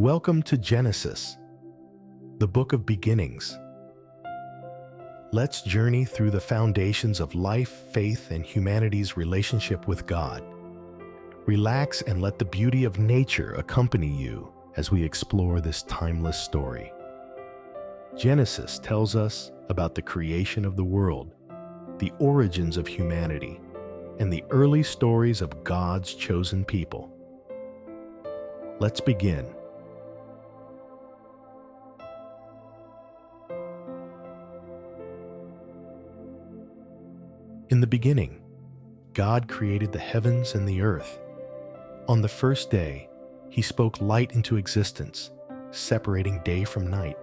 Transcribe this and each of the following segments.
Welcome to Genesis, the book of beginnings. Let's journey through the foundations of life, faith, and humanity's relationship with God. Relax and let the beauty of nature accompany you as we explore this timeless story. Genesis tells us about the creation of the world, the origins of humanity, and the early stories of God's chosen people. Let's begin. In the beginning, God created the heavens and the earth. On the first day, He spoke light into existence, separating day from night.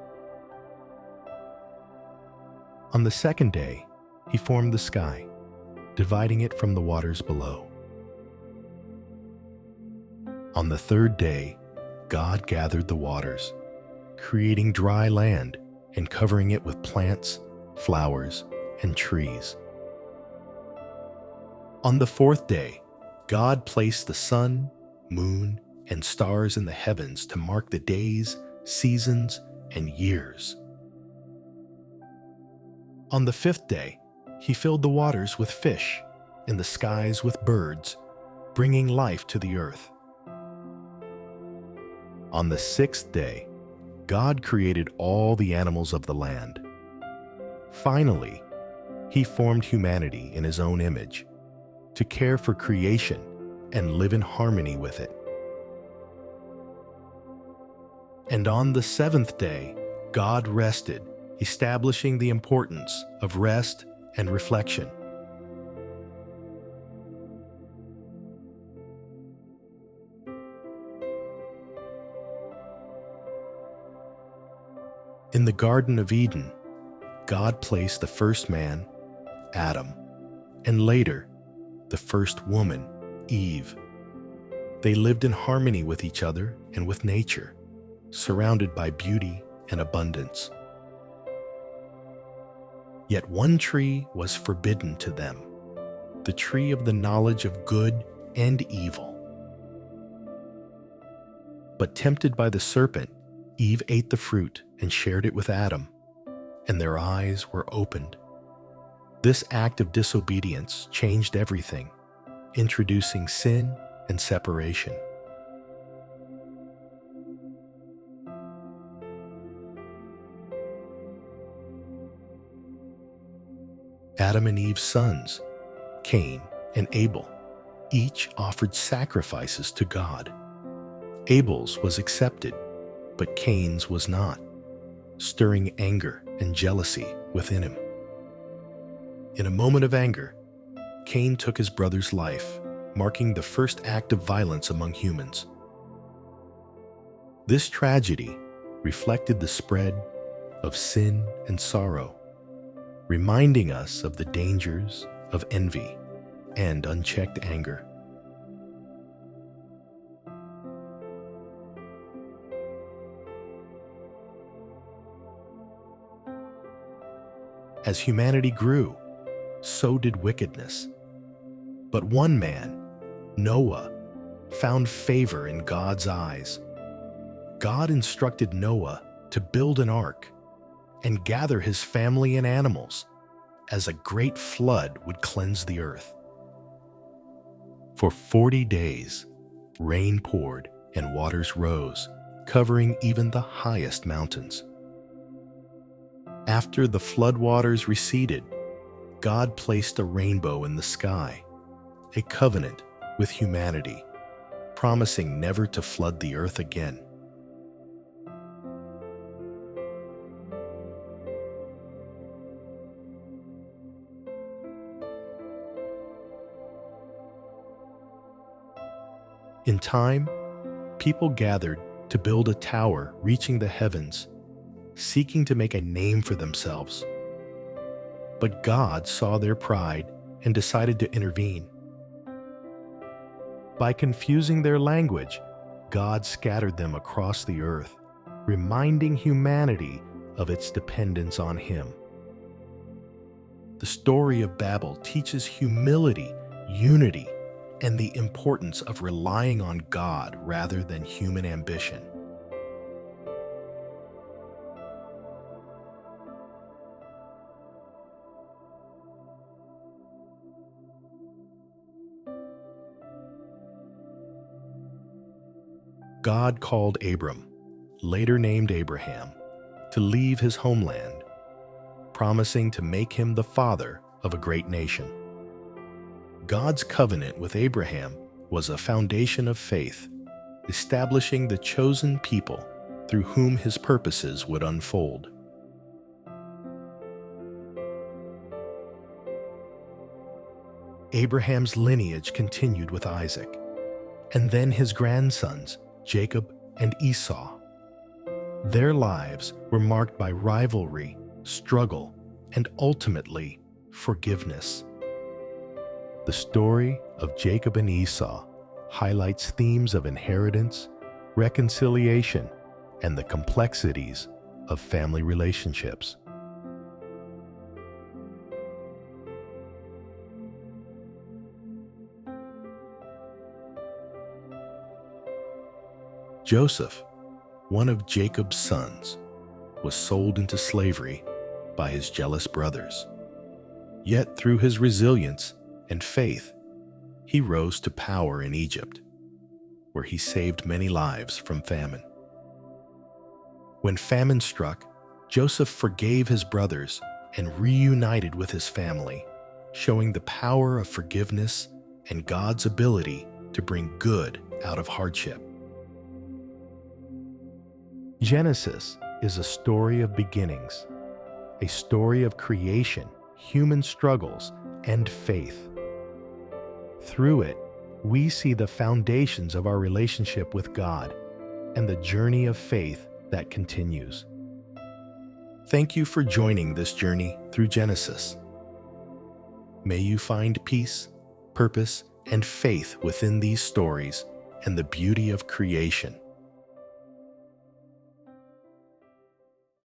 On the second day, He formed the sky, dividing it from the waters below. On the third day, God gathered the waters, creating dry land and covering it with plants, flowers, and trees. On the fourth day, God placed the sun, moon, and stars in the heavens to mark the days, seasons, and years. On the fifth day, He filled the waters with fish and the skies with birds, bringing life to the earth. On the sixth day, God created all the animals of the land. Finally, He formed humanity in His own image, to care for creation and live in harmony with it. And on the seventh day, God rested, establishing the importance of rest and reflection. In the Garden of Eden, God placed the first man, Adam, and later, the first woman, Eve. They lived in harmony with each other and with nature, surrounded by beauty and abundance. Yet one tree was forbidden to them, the tree of the knowledge of good and evil. But tempted by the serpent, Eve ate the fruit and shared it with Adam, and their eyes were opened. This act of disobedience changed everything, introducing sin and separation. Adam and Eve's sons, Cain and Abel, each offered sacrifices to God. Abel's was accepted, but Cain's was not, stirring anger and jealousy within him. In a moment of anger, Cain took his brother's life, marking the first act of violence among humans. This tragedy reflected the spread of sin and sorrow, reminding us of the dangers of envy and unchecked anger. As humanity grew, so did wickedness. But one man, Noah, found favor in God's eyes. God instructed Noah to build an ark and gather his family and animals, as a great flood would cleanse the earth. For 40 days, rain poured and waters rose, covering even the highest mountains. After the floodwaters receded, God placed a rainbow in the sky, a covenant with humanity, promising never to flood the earth again. In time, people gathered to build a tower reaching the heavens, seeking to make a name for themselves. But God saw their pride and decided to intervene. By confusing their language, God scattered them across the earth, reminding humanity of its dependence on Him. The story of Babel teaches humility, unity, and the importance of relying on God rather than human ambition. God called Abram, later named Abraham, to leave his homeland, promising to make him the father of a great nation. God's covenant with Abraham was a foundation of faith, establishing the chosen people through whom his purposes would unfold. Abraham's lineage continued with Isaac, and then his grandsons, Jacob and Esau. Their lives were marked by rivalry, struggle, and ultimately, forgiveness. The story of Jacob and Esau highlights themes of inheritance, reconciliation, and the complexities of family relationships. Joseph, one of Jacob's sons, was sold into slavery by his jealous brothers. Yet through his resilience and faith, he rose to power in Egypt, where he saved many lives from famine. When famine struck, Joseph forgave his brothers and reunited with his family, showing the power of forgiveness and God's ability to bring good out of hardship. Genesis is a story of beginnings, a story of creation, human struggles, and faith. Through it, we see the foundations of our relationship with God and the journey of faith that continues. Thank you for joining this journey through Genesis. May you find peace, purpose, and faith within these stories and the beauty of creation.